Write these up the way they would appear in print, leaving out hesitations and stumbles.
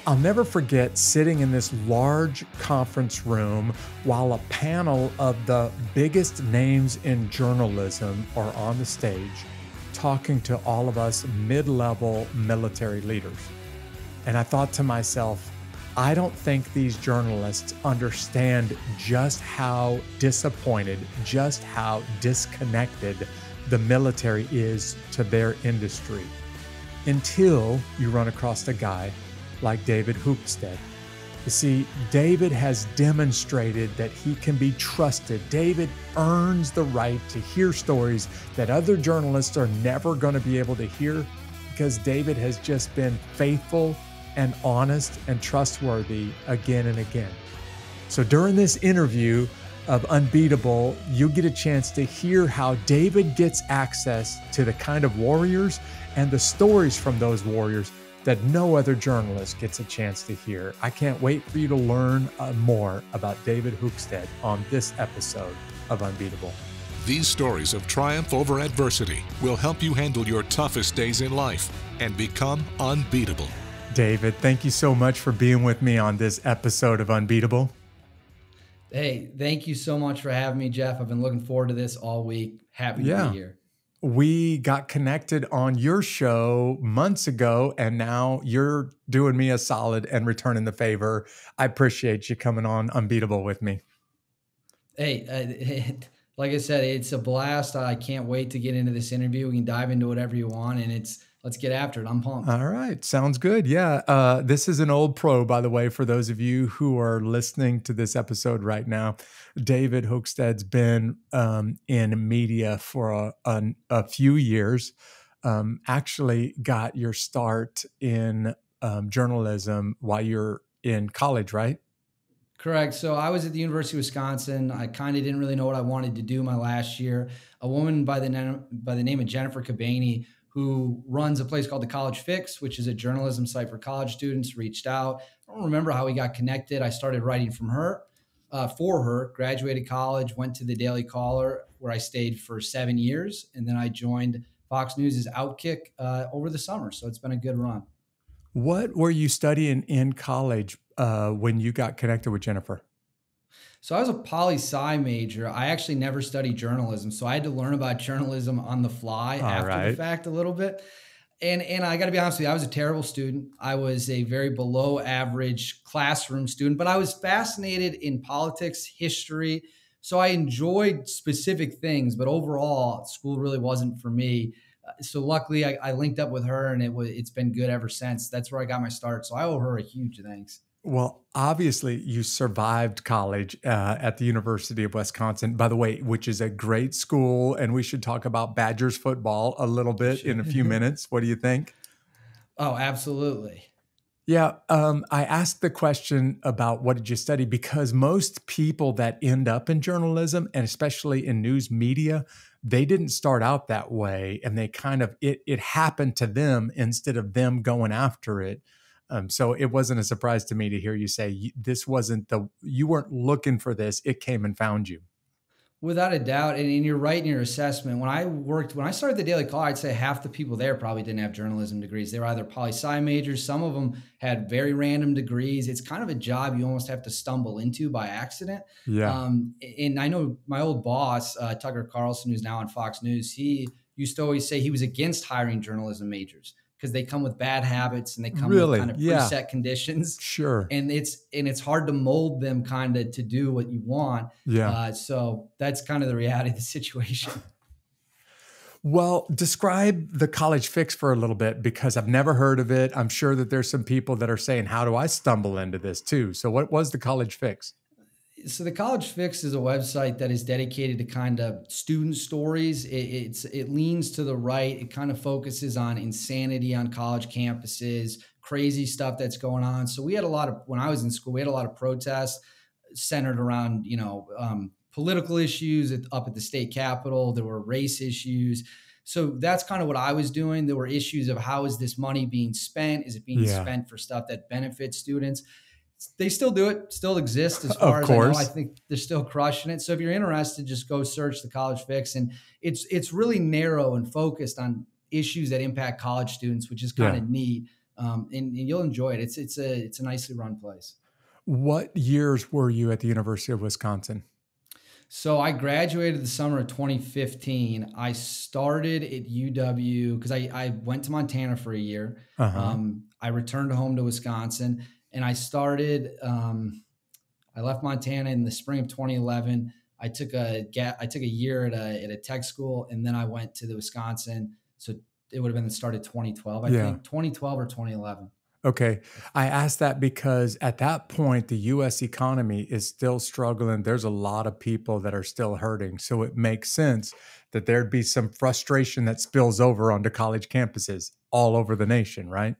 I'll never forget sitting in this large conference room while a panel of the biggest names in journalism are on the stage talking to all of us mid-level military leaders. And I thought to myself, I don't think these journalists understand just how disappointed, just how disconnected the military is to their industry until you run across a guy like David Hookstead. You see, David has demonstrated that he can be trusted. David earns the right to hear stories that other journalists are never going to be able to hear because David has just been faithful and honest and trustworthy again and again. So during this interview of Unbeatable, you get a chance to hear how David gets access to the kind of warriors and the stories from those warriors that no other journalist gets a chance to hear. I can't wait for you to learn more about David Hookstead on this episode of Unbeatable. These stories of triumph over adversity will help you handle your toughest days in life and become unbeatable. David, thank you so much for being with me on this episode of Unbeatable. Hey, thank you so much for having me, Jeff. I've been looking forward to this all week. Happy to be here. We got connected on your show months ago, and now you're doing me a solid and returning the favor. I appreciate you coming on Unbeatable with me. Hey, like I said, it's a blast. I can't wait to get into this interview. We can dive into whatever you want, and let's get after it. I'm pumped. All right. Sounds good. Yeah. This is an old pro, by the way, for those of you who are listening to this episode right now. David Hookstead's been in media for a few years. Actually got your start in journalism while you're in college, right? Correct. So I was at the University of Wisconsin. I kind of didn't really know what I wanted to do my last year. A woman by the name of Jennifer Cabaney, who runs a place called The College Fix, which is a journalism site for college students, reached out. I don't remember how we got connected. I started writing for her, graduated college, went to the Daily Caller, where I stayed for 7 years. And then I joined Fox News' Outkick over the summer. So it's been a good run. What were you studying in college when you got connected with Jennifer? So I was a poli-sci major. I actually never studied journalism. So I had to learn about journalism on the fly after the fact a little bit. And I got to be honest with you, I was a terrible student. I was a very below average classroom student, but I was fascinated in politics, history. So I enjoyed specific things, but overall, school really wasn't for me. So luckily, I linked up with her, and it's been good ever since. That's where I got my start. So I owe her a huge thanks. Well, obviously, you survived college at the University of Wisconsin, by the way, which is a great school. And we should talk about Badgers football a little bit in a few minutes. What do you think? Oh, absolutely. Yeah. I asked the question about what did you study, because most people that end up in journalism, and especially in news media, they didn't start out that way. And they it happened to them instead of them going after it. So it wasn't a surprise to me to hear you say you weren't looking for this. It came and found you. Without a doubt. And you're right in your assessment. When I started the Daily Caller, I'd say half the people there probably didn't have journalism degrees. They were either poli-sci majors. Some of them had very random degrees. It's kind of a job you almost have to stumble into by accident. Yeah. And I know my old boss, Tucker Carlson, who's now on Fox News, he used to always say he was against hiring journalism majors, because they come with bad habits and they come with kind of preset conditions. Sure. And it's hard to mold them kind of to do what you want. Yeah. So that's kind of the reality of the situation. Well, describe the College Fix for a little bit, because I've never heard of it. I'm sure that there's some people that are saying, how do I stumble into this too? So what was the College Fix? So the College Fix is a website that is dedicated to kind of student stories. It leans to the right. It kind of focuses on insanity on college campuses, crazy stuff that's going on. So when I was in school, we had a lot of protests centered around, political issues up at the state capitol. There were race issues. So that's kind of what I was doing. There were issues of how is this money being spent? Is it being spent for stuff that benefits students? They still do it, still exist as far as I know. I think they're still crushing it. So if you're interested, just go search the College Fix. And it's really narrow and focused on issues that impact college students, which is kind of neat. and you'll enjoy it. It's a nicely run place. What years were you at the University of Wisconsin? So I graduated the summer of 2015. I started at UW because I went to Montana for a year. Uh-huh. I returned home to Wisconsin, and I started. I left Montana in the spring of 2011. I took a year at a tech school, and then I went to the Wisconsin. So it would have been the start of 2012, I Yeah. think 2012 or 2011. Okay. I asked that because at that point, the US economy is still struggling. There's a lot of people that are still hurting. So it makes sense that there'd be some frustration that spills over onto college campuses all over the nation, right?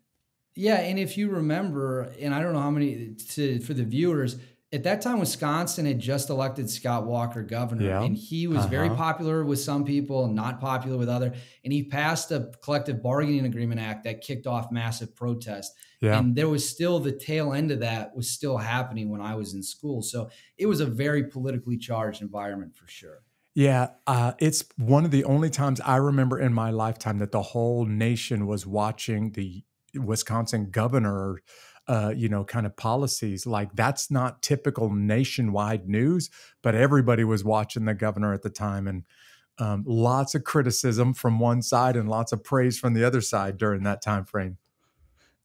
Yeah, and if you remember, and I don't know how many for the viewers, at that time Wisconsin had just elected Scott Walker governor, Yeah. and he was very Uh-huh. popular with some people, not popular with other, and he passed a collective bargaining agreement act that kicked off massive protests. Yeah. And there was still the tail end of that was still happening when I was in school. So it was a very politically charged environment for sure. Yeah, it's one of the only times I remember in my lifetime that the whole nation was watching the Wisconsin governor, kind of policies. Like that's not typical nationwide news, but everybody was watching the governor at the time, and lots of criticism from one side and lots of praise from the other side during that time frame.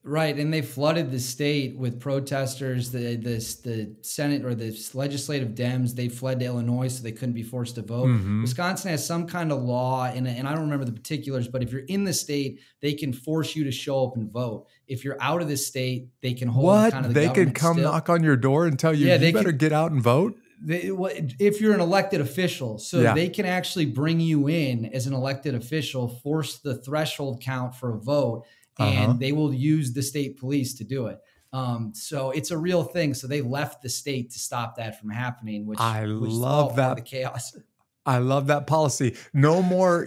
Right, and they flooded the state with protesters. The Senate or the legislative Dems, they fled to Illinois so they couldn't be forced to vote. Hmm. Wisconsin has some kind of law, and I don't remember the particulars, but if you're in the state, they can force you to show up and vote. If you're out of the state, they can hold kind What? of the They can government come still. knock on your door and tell you Yeah, you they better can. get out and vote? If you're an elected official, so Yeah. they can actually bring you in as an elected official, force the threshold count for a vote, Uh-huh. and they will use the state police to do it. So it's a real thing. So they left the state to stop that from happening, I which is all love part of the that. chaos. I love that policy. No more,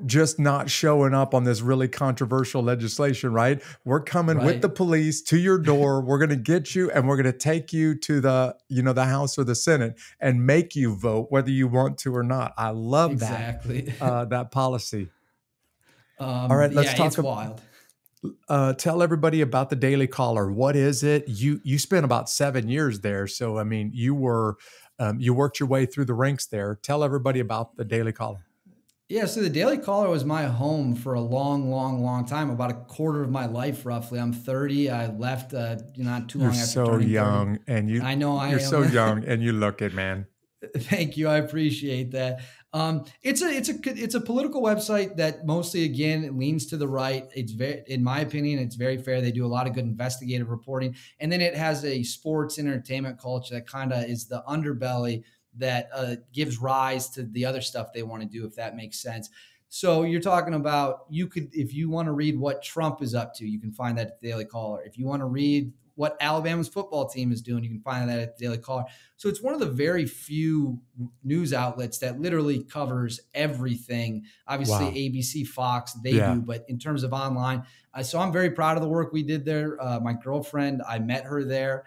just not showing up on this really controversial legislation, right? We're coming with Right. the police to your door. We're going to get you and we're going to take you to the House or the Senate and make you vote whether you want to or not. I love that, Exactly. that policy. All right, let's Yeah, talk. it's wild. Tell everybody about the Daily Caller. What is it? You spent about 7 years there, so I mean, you worked your way through the ranks there. Tell everybody about the Daily Caller. Yeah, so the Daily Caller was my home for a long, long, long time, about a quarter of my life, roughly. I'm 30. I left not too You're long after so turning 30. young, and I know I you're am. so young, and you look it, man. Thank you. I appreciate that. It's a political website that mostly, again, leans to the right. It's very, in my opinion, it's very fair. They do a lot of good investigative reporting, and then it has a sports entertainment culture that kind of is the underbelly that gives rise to the other stuff they want to do, if that makes sense. So you're talking about if you want to read what Trump is up to, you can find that at the Daily Caller. If you want to read what Alabama's football team is doing, you can find that at the Daily Caller. So it's one of the very few news outlets that literally covers everything. Obviously, Wow. ABC, Fox, they Yeah. do, but in terms of online, so I'm very proud of the work we did there. My girlfriend, I met her there.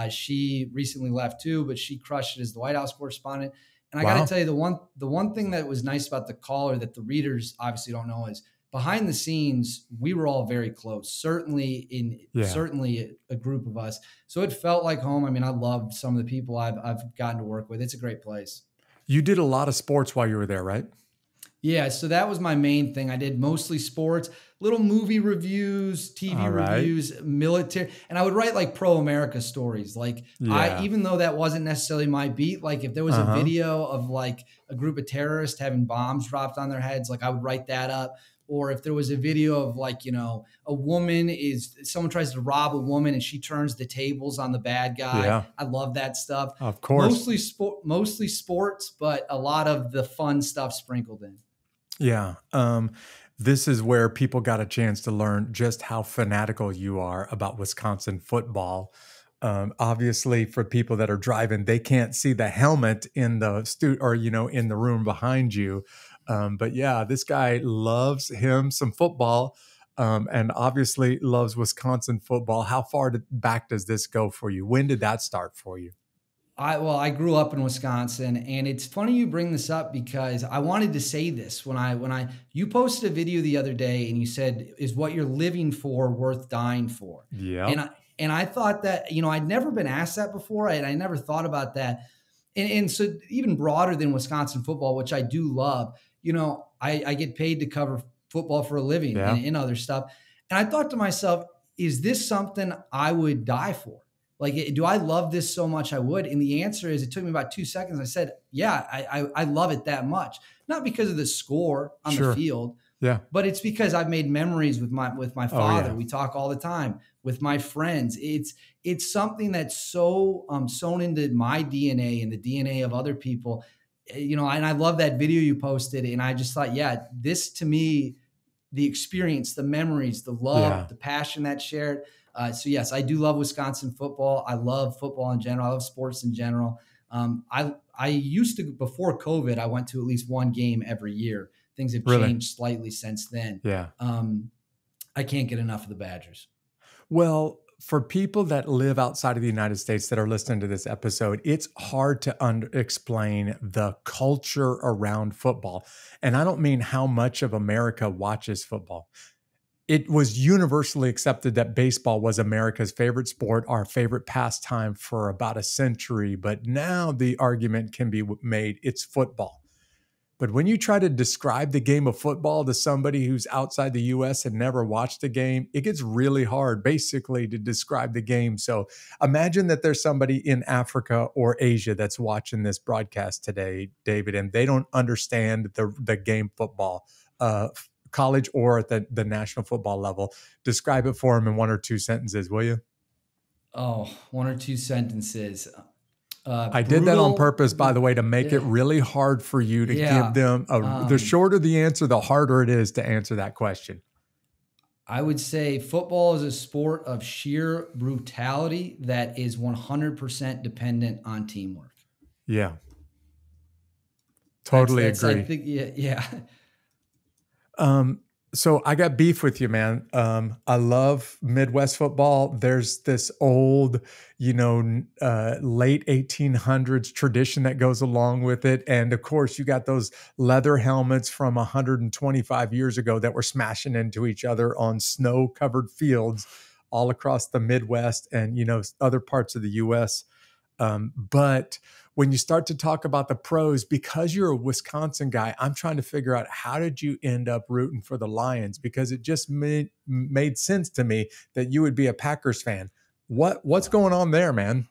She recently left too, but she crushed it as the White House correspondent. And I got Wow. to tell you, the one thing that was nice about the Caller that the readers obviously don't know is behind the scenes, we were all very close. Certainly a group of us. So it felt like home. I mean, I loved some of the people I've gotten to work with. It's a great place. You did a lot of sports while you were there, right? Yeah, so that was my main thing. I did mostly sports, little movie reviews, TV All right. reviews, military, and I would write like pro-America stories. Like Yeah. even though that wasn't necessarily my beat, like if there was Uh-huh. a video of like a group of terrorists having bombs dropped on their heads, like I would write that up. Or if there was a video of like, someone tries to rob a woman and she turns the tables on the bad guy. Yeah. I love that stuff. Of course. Mostly sports, but a lot of the fun stuff sprinkled in. Yeah. This is where people got a chance to learn just how fanatical you are about Wisconsin football. Obviously, for people that are driving, they can't see the helmet in the in the room behind you. But yeah, this guy loves him some football, and obviously loves Wisconsin football. How far back does this go for you? When did that start for you? I grew up in Wisconsin, and it's funny you bring this up because I wanted to say this you posted a video the other day and you said, "Is what you're living for worth dying for?" Yeah. And I thought that, I'd never been asked that before. I never thought about that. And so even broader than Wisconsin football, which I do love, I get paid to cover football for a living Yeah. and other stuff. And I thought to myself, is this something I would die for? Like, do I love this so much I would? And the answer is, it took me about 2 seconds. I said, yeah, I love it that much. Not because of the score on the field, yeah, but it's because I've made memories with my father. yeah. We talk all the time with my friends. It's something that's so sewn into my DNA and the DNA of other people, and I love that video you posted. And I just thought, yeah, this to me, the experience, the memories, the love, the passion that's shared. So yes, I do love Wisconsin football. I love football in general. I love sports in general. I used to, before COVID, I went to at least one game every year. Things have changed slightly since then. Yeah. I can't get enough of the Badgers. Well, for people that live outside of the United States that are listening to this episode, it's hard to explain the culture around football. And I don't mean how much of America watches football. It was universally accepted that baseball was America's favorite sport, our favorite pastime for about a century. But now the argument can be made it's football. But when you try to describe the game of football to somebody who's outside the US and never watched a game, it gets really hard basically to describe the game. So imagine that there's somebody in Africa or Asia that's watching this broadcast today, David, and they don't understand the game football, college or at the national football level. Describe it for them in 1 or 2 sentences, will you? Oh, 1 or 2 sentences. I did that on purpose, by the way, to make it really hard for you to give them the shorter the answer, the harder it is to answer that question. I would say football is a sport of sheer brutality that is 100% dependent on teamwork. Yeah. Totally agree. I think, yeah. So I got beef with you, man. I love Midwest football. There's this old, late 1800s tradition that goes along with it. And of course, you got those leather helmets from 125 years ago that were smashing into each other on snow-covered fields all across the Midwest and, other parts of the U.S. But when you start to talk about the pros, because you're a Wisconsin guy, I'm trying to figure out, how did you end up rooting for the Lions? Because it just made sense to me that you would be a Packers fan. What's going on there, man?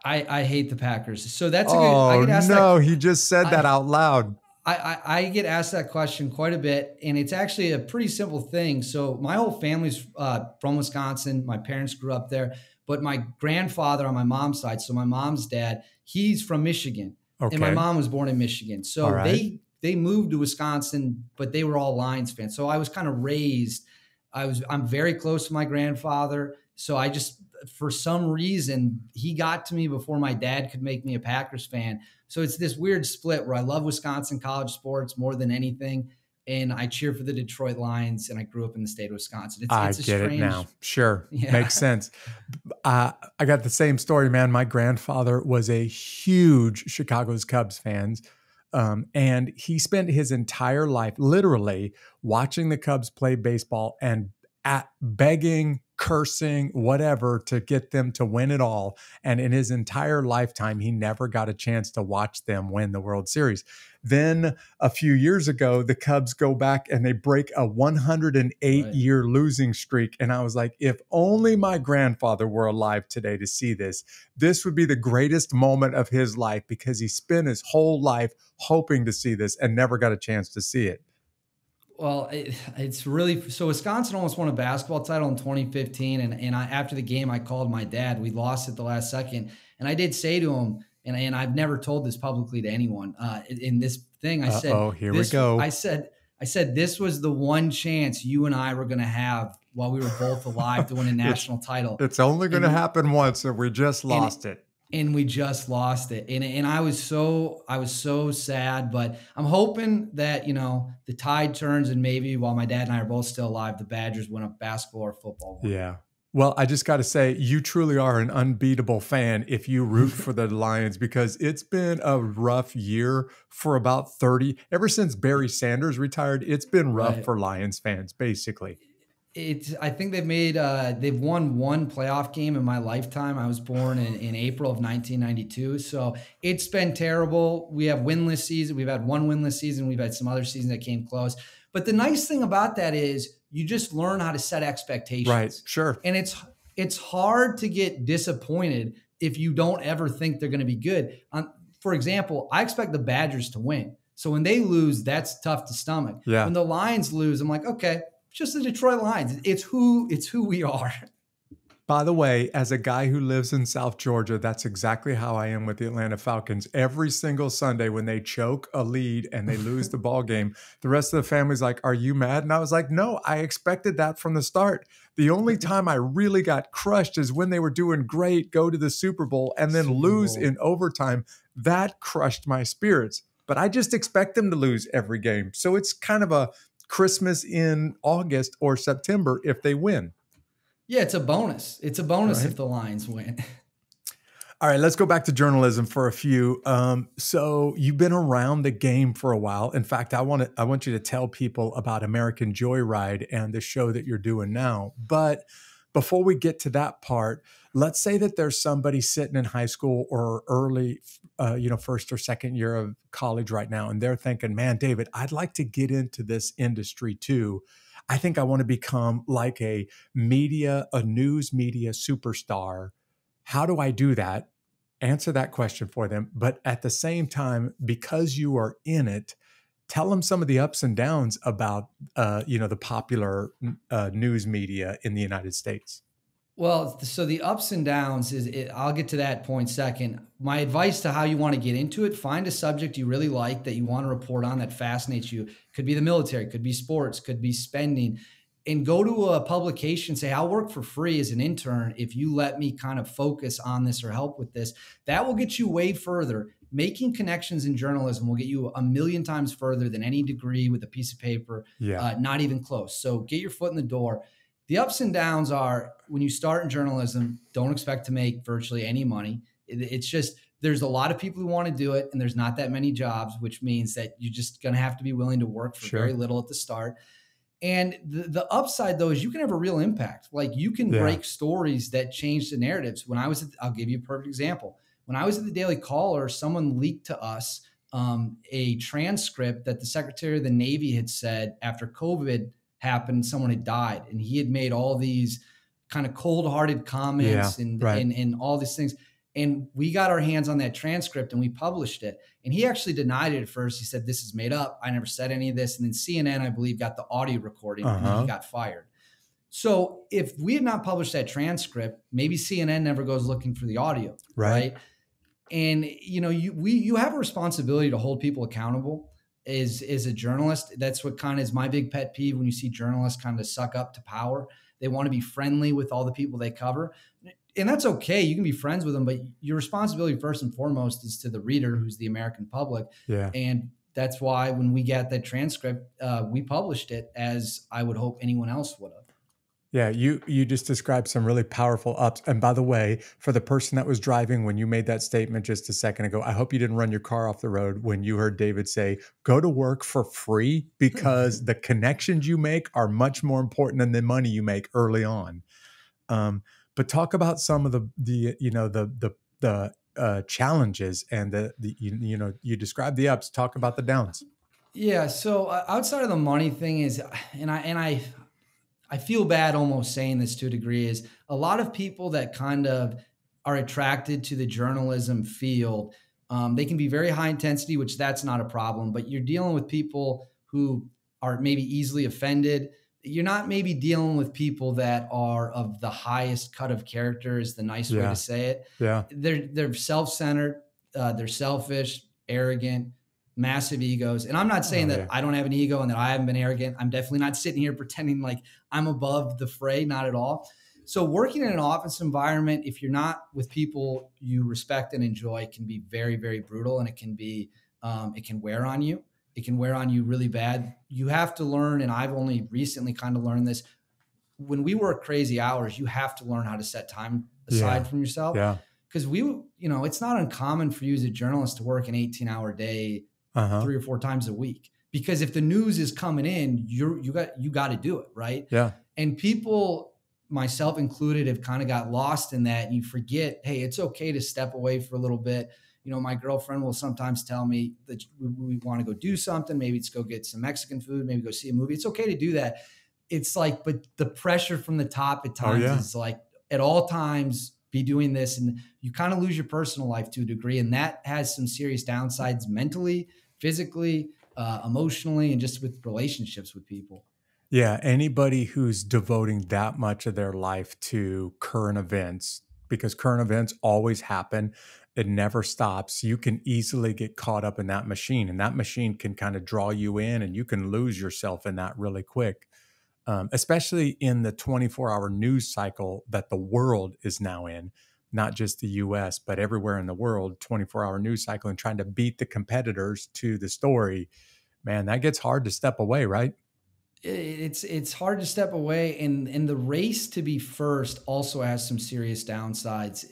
I hate the Packers. So that's a good. Oh no, he just said that out loud. I get asked that question quite a bit, and it's actually a pretty simple thing. So my whole family's from Wisconsin. My parents grew up there. But my grandfather on my mom's side, so my mom's dad, he's from Michigan. Okay. And my mom was born in Michigan. So they moved to Wisconsin, but they were all Lions fans. So I was kind of raised. I'm very close to my grandfather. So I just, for some reason, he got to me before my dad could make me a Packers fan. So it's this weird split where I love Wisconsin college sports more than anything. And I cheer for the Detroit Lions, and I grew up in the state of Wisconsin. I get it now. Sure. Yeah. Makes sense. I got the same story, man. My grandfather was a huge Chicago's Cubs fan. And he spent his entire life literally watching the Cubs play baseball and begging, cursing, whatever, to get them to win it all. And in his entire lifetime, he never got a chance to watch them win the World Series. Then a few years ago, the Cubs go back and they break a 108-year losing streak. And I was like, if only my grandfather were alive today to see this, this would be the greatest moment of his life, because he spent his whole life hoping to see this and never got a chance to see it. Well, it's really, so Wisconsin almost won a basketball title in 2015. And after the game, I called my dad. We lost at the last second. And I did say to him, and I've never told this publicly to anyone in this thing, I said, "Oh, here we go." I said, this was the one chance you and I were going to have while we were both alive to win a national title. It's only going to happen once, and we just lost it. And we just lost it. And I was so sad, but I'm hoping that, the tide turns, and maybe while my dad and I are both still alive, the Badgers win a basketball or football one. Yeah. Well, I just got to say, you truly are an unbeatable fan if you root for the Lions, because it's been a rough year for about 30. Ever since Barry Sanders retired, it's been rough Right. for Lions fans, basically. I think they've won one playoff game in my lifetime. I was born in April of 1992. So it's been terrible. We have winless season. We've had one winless season. We've had some other seasons that came close. But the nice thing about that is you just learn how to set Right. expectations. Sure. And it's hard to get disappointed if you don't ever think they're going to be good. For example, I expect the Badgers to win. So when they lose, that's tough to stomach. Yeah. When the Lions lose, I'm like, okay, just the Detroit Lions. It's who we are. By the way, as a guy who lives in South Georgia, that's exactly how I am with the Atlanta Falcons. Every single Sunday when they choke a lead and they lose the ball game, the rest of the family's like, "Are you mad?" And I was like, "No, I expected that from the start." The only time I really got crushed is when they were doing great, go to the Super Bowl, and then lose in overtime. That crushed my spirits. But I just expect them to lose every game. So it's kind of a Christmas in August or September if they win. Yeah, it's a bonus. It's a bonus Right. if the Lions win. All right, let's go back to journalism for a few. So you've been around the game for a while. In fact, I want you to tell people about American Joyride and the show that you're doing now. But before we get to that part, let's say that there's somebody sitting in high school or early, first or second year of college right now, and they're thinking, "Man, David, I'd like to get into this industry too. I think I want to become like a news media superstar. How do I do that?" Answer that question for them. But at the same time, because you are in it, tell them some of the ups and downs about, the popular news media in the United States. Well, so the ups and downs I'll get to that point second. My advice to how you want to get into it, find a subject you really like that you want to report on that fascinates you. Could be the military, could be sports, could be spending, and go to a publication, say, I'll work for free as an intern if you let me kind of focus on this or help with this. That will get you way further. Making connections in journalism will get you a million times further than any degree with a piece of paper, not even close. So get your foot in the door. The ups and downs are when you start in journalism, don't expect to make virtually any money. It's just, there's a lot of people who want to do it and there's not that many jobs, which means that you're just going to have to be willing to work for very little at the start. And the upside though, is you can have a real impact. Like you can break stories that change the narratives. I'll give you a perfect example. When I was at the Daily Caller, someone leaked to us a transcript that the Secretary of the Navy had said after COVID happened, someone had died, and he had made all these kind of cold-hearted comments and all these things. And we got our hands on that transcript and we published it. And he actually denied it at first. He said, "This is made up. I never said any of this." And then CNN, I believe, got the audio recording and then he got fired. So if we had not published that transcript, maybe CNN never goes looking for the audio, right? And you have a responsibility to hold people accountable. As a journalist, that's what kind of is my big pet peeve when you see journalists kind of suck up to power. They want to be friendly with all the people they cover. And that's okay. You can be friends with them, but your responsibility first and foremost is to the reader, who's the American public. Yeah. And that's why when we got that transcript, we published it, as I would hope anyone else would have. Yeah, you just described some really powerful ups. And by the way, for the person that was driving when you made that statement just a second ago, I hope you didn't run your car off the road when you heard David say, "Go to work for free," because the connections you make are much more important than the money you make early on. But talk about some of the challenges and you described the ups. Talk about the downs. Yeah. So outside of the money thing is, I feel bad almost saying this to a degree, is a lot of people that kind of are attracted to the journalism field. They can be very high intensity, which that's not a problem, but you're dealing with people who are maybe easily offended. You're not maybe dealing with people that are of the highest cut of character, is the nice way to say it. Yeah. They're self-centered, they're selfish, arrogant, massive egos. And I'm not saying that I don't have an ego and that I haven't been arrogant. I'm definitely not sitting here pretending like I'm above the fray, not at all. So working in an office environment, if you're not with people you respect and enjoy, can be very, very brutal, and it can wear on you. It can wear on you really bad. You have to learn, and I've only recently kind of learned this, when we work crazy hours, you have to learn how to set time Yeah. aside from yourself. Yeah. Because it's not uncommon for you as a journalist to work an 18-hour day, 3 or 4 times a week. Because if the news is coming in, you got to do it, right? Yeah. And people, myself included, have kind of got lost in that. And you forget, hey, it's okay to step away for a little bit. My girlfriend will sometimes tell me that we want to go do something. Maybe it's go get some Mexican food, maybe go see a movie. It's okay to do that. It's like, but the pressure from the top at times is like, at all times, be doing this, and you kind of lose your personal life to a degree. And that has some serious downsides mentally, physically, emotionally, and just with relationships with people. Yeah. Anybody who's devoting that much of their life to current events, because current events always happen, it never stops. You can easily get caught up in that machine, and that machine can kind of draw you in, and you can lose yourself in that really quick. Especially in the 24-hour news cycle that the world is now in, not just the US, but everywhere in the world, 24-hour news cycle, and trying to beat the competitors to the story. Man, that gets hard to step away, right? It's hard to step away, and the race to be first also has some serious downsides.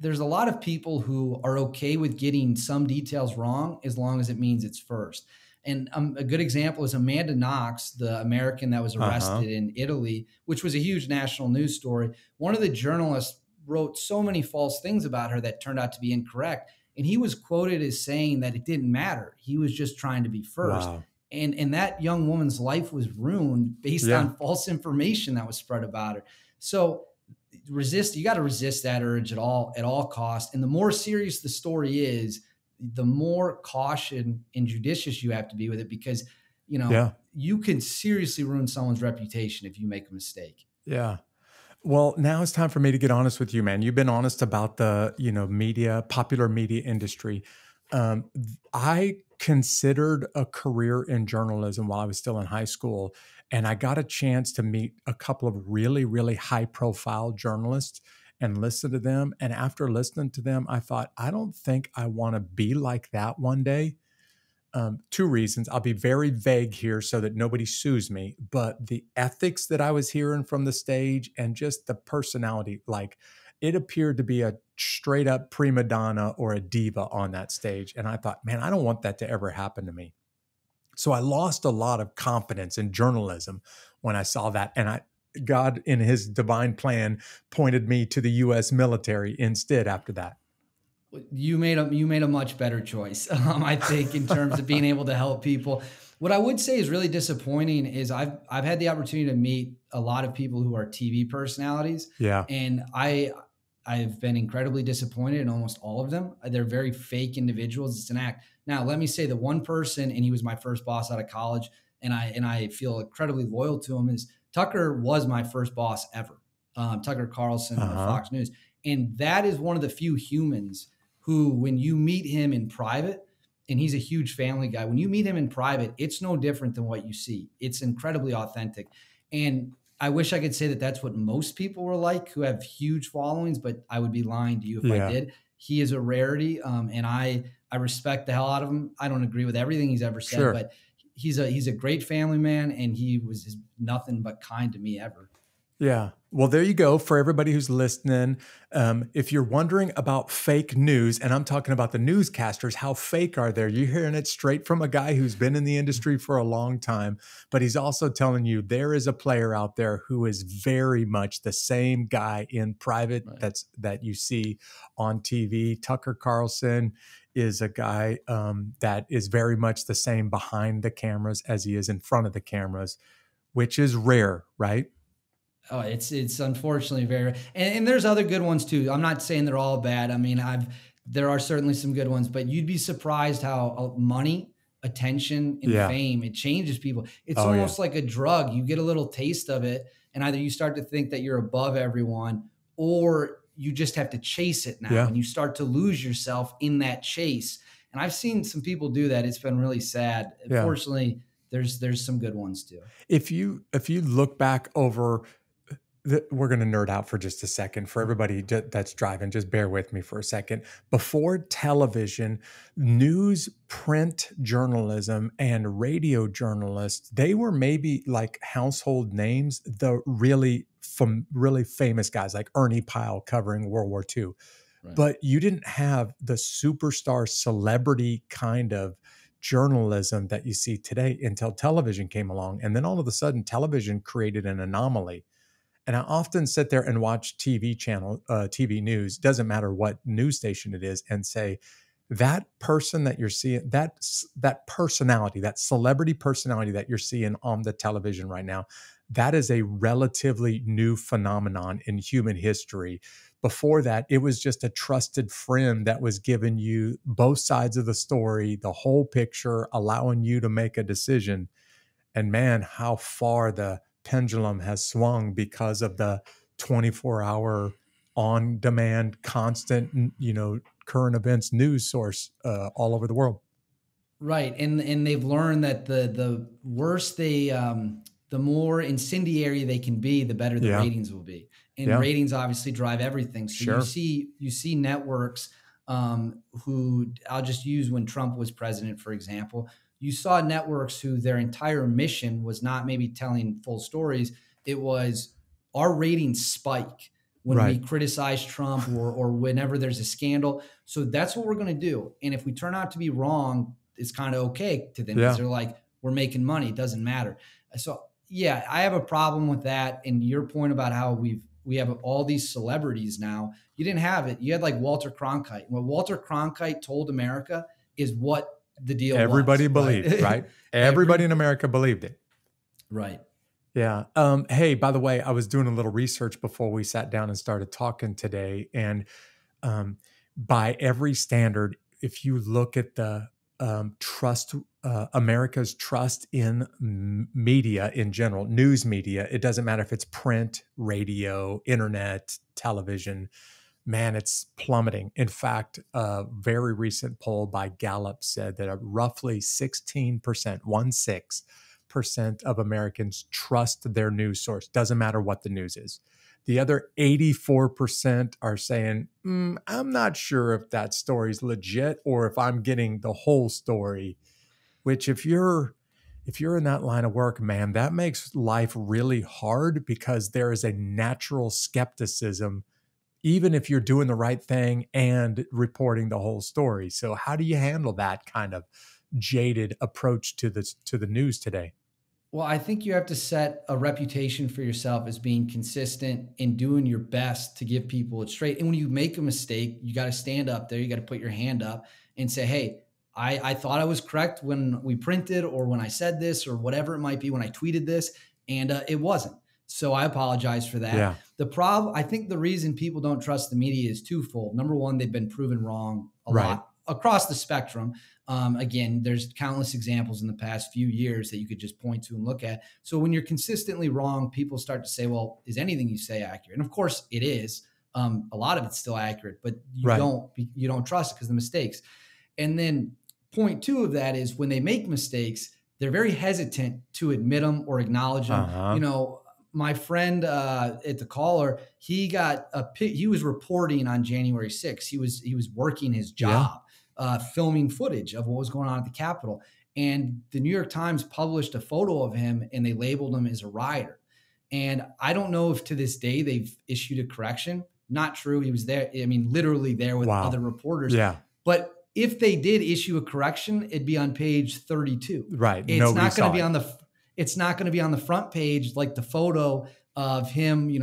There's a lot of people who are okay with getting some details wrong as long as it means it's first. And a good example is Amanda Knox, the American that was arrested in Italy, which was a huge national news story. One of the journalists wrote so many false things about her that turned out to be incorrect. And he was quoted as saying that it didn't matter. He was just trying to be first. Wow. And that young woman's life was ruined based on false information that was spread about her. So you got to resist that urge at all costs. And the more serious the story is, the more caution and judicious you have to be with it, because, you can seriously ruin someone's reputation if you make a mistake. Yeah. Well, now it's time for me to get honest with you, man. You've been honest about the, popular media industry. I considered a career in journalism while I was still in high school, and I got a chance to meet a couple of really, really high profile journalists and listen to them. And after listening to them, I thought, I don't think I want to be like that one day. 2 reasons. I'll be very vague here so that nobody sues me, but the ethics that I was hearing from the stage and just the personality, like it appeared to be a straight up prima donna or a diva on that stage. And I thought, man, I don't want that to ever happen to me. So I lost a lot of confidence in journalism when I saw that. And God, in his divine plan, pointed me to the U.S. military instead after that. You made a much better choice, I think, in terms of being able to help people. What I would say is really disappointing is I've had the opportunity to meet a lot of people who are TV personalities. Yeah. And I've been incredibly disappointed in almost all of them. They're very fake individuals. It's an act. Now, let me say the one person, and he was my first boss out of college, and I feel incredibly loyal to him, is Tucker was my first boss ever. Tucker Carlson of Fox News. And that is one of the few humans who, when you meet him in private, and he's a huge family guy, when you meet him in private, it's no different than what you see. It's incredibly authentic. And I wish I could say that that's what most people were like who have huge followings, but I would be lying to you if I did. He is a rarity, and I respect the hell out of him. I don't agree with everything he's ever said, but he's a great family man, and he was nothing but kind to me ever. Yeah. Well, there you go. For everybody who's listening, if you're wondering about fake news, and I'm talking about the newscasters, how fake are they? You're hearing it straight from a guy who's been in the industry for a long time, but he's also telling you there is a player out there who is very much the same guy in private that you see on TV. Tucker Carlson is a guy that is very much the same behind the cameras as he is in front of the cameras, which is rare, right? Oh, it's unfortunately very, and there's other good ones too. I'm not saying they're all bad. I mean, there are certainly some good ones, but you'd be surprised how money, attention, and fame, it changes people. It's almost like a drug. You get a little taste of it, and either you start to think that you're above everyone, or you just have to chase it now, and you start to lose yourself in that chase. And I've seen some people do that. It's been really sad. Unfortunately, there's some good ones too. If you look back over we're going to nerd out for just a second. For everybody that's driving, just bear with me for a second. Before television, news, print journalism, and radio journalists, they were maybe like household names, the really famous guys like Ernie Pyle covering World War II. Right. But you didn't have the superstar celebrity kind of journalism that you see today until television came along. And then all of a sudden, television created an anomaly. And I often sit there and watch TV news, doesn't matter what news station it is, and say, that person that you're seeing, that personality, that celebrity personality that you're seeing on the television right now, that is a relatively new phenomenon in human history. Before that, it was just a trusted friend that was giving you both sides of the story, the whole picture, allowing you to make a decision. And man, how far the pendulum has swung because of the 24-hour on-demand, constant, current events news source all over the world. Right, and they've learned that the worse the more incendiary they can be, the better the ratings will be. And ratings obviously drive everything. So you see networks who, I'll just use when Trump was president, for example. You saw networks who their entire mission was not maybe telling full stories. It was our ratings spike when we criticize Trump or whenever there's a scandal. So that's what we're going to do. And if we turn out to be wrong, it's kind of okay to them because they're like, we're making money. It doesn't matter. So yeah, I have a problem with that. And your point about how we have all these celebrities now, you didn't have it. You had like Walter Cronkite. What Walter Cronkite told America is what the deal everybody believed, right? Everybody in America believed it. Right. Yeah. Hey, by the way, I was doing a little research before we sat down and started talking today. And by every standard, if you look at the America's trust in media in general, news media, it doesn't matter if it's print, radio, internet, television, man, it's plummeting. In fact, a very recent poll by Gallup said that roughly 16% of Americans trust their news source. Doesn't matter what the news is. The other 84% are saying, I'm not sure if that story's legit or if I'm getting the whole story, which if you're in that line of work, man, that makes life really hard because there is a natural skepticism even if you're doing the right thing and reporting the whole story. So how do you handle that kind of jaded approach to the news today? Well, I think you have to set a reputation for yourself as being consistent and doing your best to give people it straight. And when you make a mistake, you got to stand up there. You got to put your hand up and say, hey, I thought I was correct when we printed or when I said this or whatever it might be when I tweeted this, and it wasn't. So I apologize for that. Yeah. The problem, I think the reason people don't trust the media is twofold. Number one, they've been proven wrong a lot across the spectrum. Again, there's countless examples in the past few years that you could just point to and look at. So when you're consistently wrong, people start to say, well, is anything you say accurate? And of course it is. A lot of it's still accurate, but you don't trust it because of the mistakes. And then point two of that is when they make mistakes, they're very hesitant to admit them or acknowledge them. My friend at the Caller, he was reporting on January 6th. He was working his job, filming footage of what was going on at the Capitol. And the New York Times published a photo of him and they labeled him as a rioter. And I don't know if to this day they've issued a correction. Not true. He was there. I mean, literally there with other reporters. Yeah. But if they did issue a correction, it'd be on page 32. Right. It's not going to be on it's not going to be on the front page like the photo of him,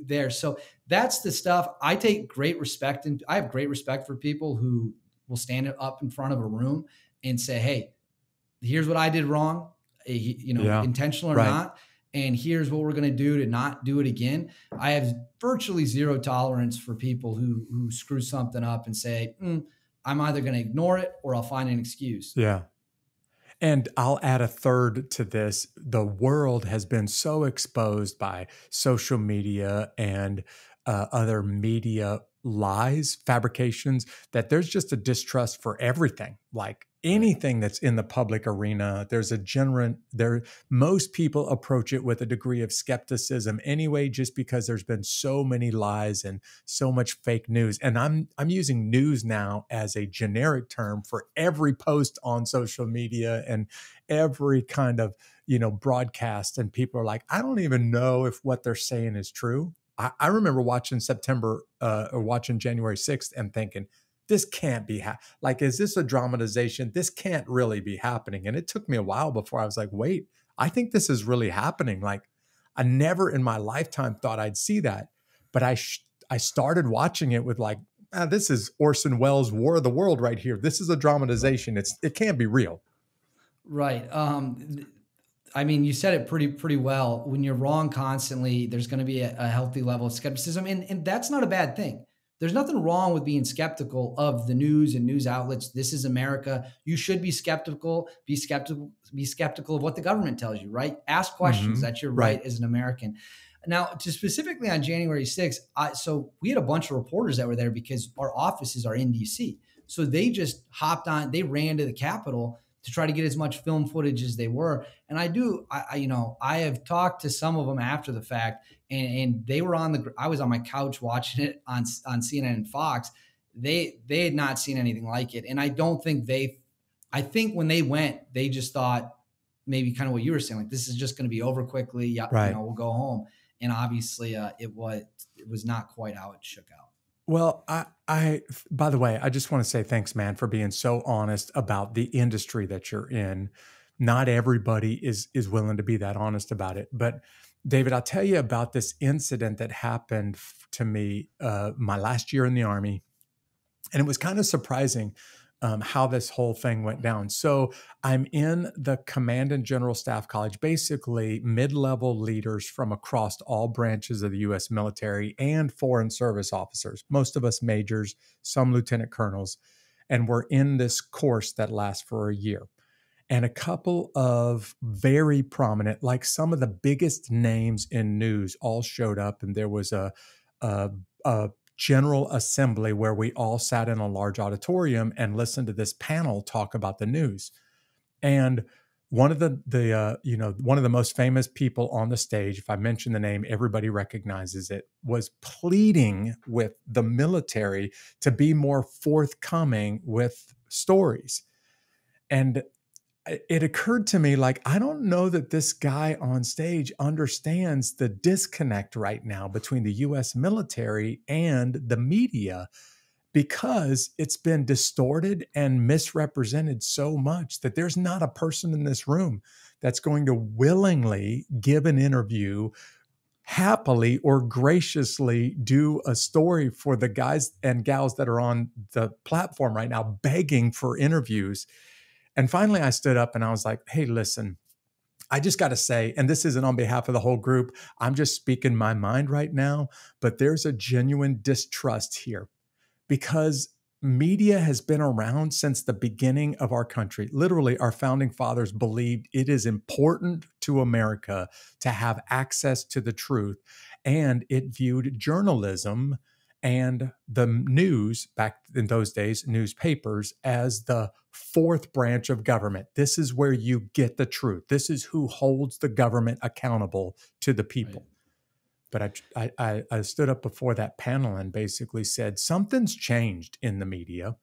there. So that's the stuff. I take great respect, and I have great respect for people who will stand up in front of a room and say, hey, here's what I did wrong, intentional or not, and here's what we're going to do to not do it again. I have virtually zero tolerance for people who screw something up and say, I'm either going to ignore it or I'll find an excuse. Yeah. And I'll add a third to this. The world has been so exposed by social media and other media lies, fabrications, that there's just a distrust for everything. Like anything that's in the public arena, there's a most people approach it with a degree of skepticism anyway, just because there's been so many lies and so much fake news. And I'm using news now as a generic term for every post on social media and every kind of, broadcast. And people are like, I don't even know if what they're saying is true. I remember watching January 6th and thinking, this can't be like, is this a dramatization? This can't really be happening. And it took me a while before I was like, wait, I think this is really happening. Like, I never in my lifetime thought I'd see that. But I started watching it with like, this is Orson Welles' War of the World right here. This is a dramatization. It can't be real. Right. I mean, you said it pretty well. When you're wrong constantly, there's going to be a healthy level of skepticism. And that's not a bad thing. There's nothing wrong with being skeptical of the news and news outlets. This is America. You should be skeptical. Be skeptical of what the government tells you, right? Ask questions. That's your right as an American. Now, to specifically on January 6th, so we had a bunch of reporters that were there because our offices are in DC. So they just hopped on, they ran to the Capitol to try to get as much film footage as they were. And I have talked to some of them after the fact, and they were I was on my couch watching it on CNN and Fox. They had not seen anything like it. And I don't think I think when they went, they just thought maybe kind of what you were saying, like, this is just going to be over quickly. Yeah, right. We'll go home. And obviously it was not quite how it shook out. Well, by the way, I just want to say thanks, man, for being so honest about the industry that you're in. Not everybody is willing to be that honest about it. But David, I'll tell you about this incident that happened to me my last year in the Army. And it was kind of surprising how this whole thing went down. So I'm in the Command and General Staff College, basically mid-level leaders from across all branches of the U.S. military and foreign service officers, most of us majors, some lieutenant colonels. And we're in this course that lasts for a year. And a couple of very prominent, like some of the biggest names in news all showed up. And there was a general assembly where we all sat in a large auditorium and listened to this panel talk about the news. And one of one of the most famous people on the stage, if I mention the name, everybody recognizes it, was pleading with the military to be more forthcoming with stories. And it occurred to me, like, I don't know that this guy on stage understands the disconnect right now between the U.S. military and the media, because it's been distorted and misrepresented so much that there's not a person in this room that's going to willingly give an interview, happily or graciously do a story for the guys and gals that are on the platform right now begging for interviews. And finally, I stood up and I was like, hey, listen, I just got to say, and this isn't on behalf of the whole group, I'm just speaking my mind right now, but there's a genuine distrust here, because media has been around since the beginning of our country. Literally, our founding fathers believed it is important to America to have access to the truth, and it viewed journalism and the news, back in those days, newspapers, as the fourth branch of government. This is where you get the truth. This is who holds the government accountable to the people. Right. But I stood up before that panel and basically said, something's changed in the media,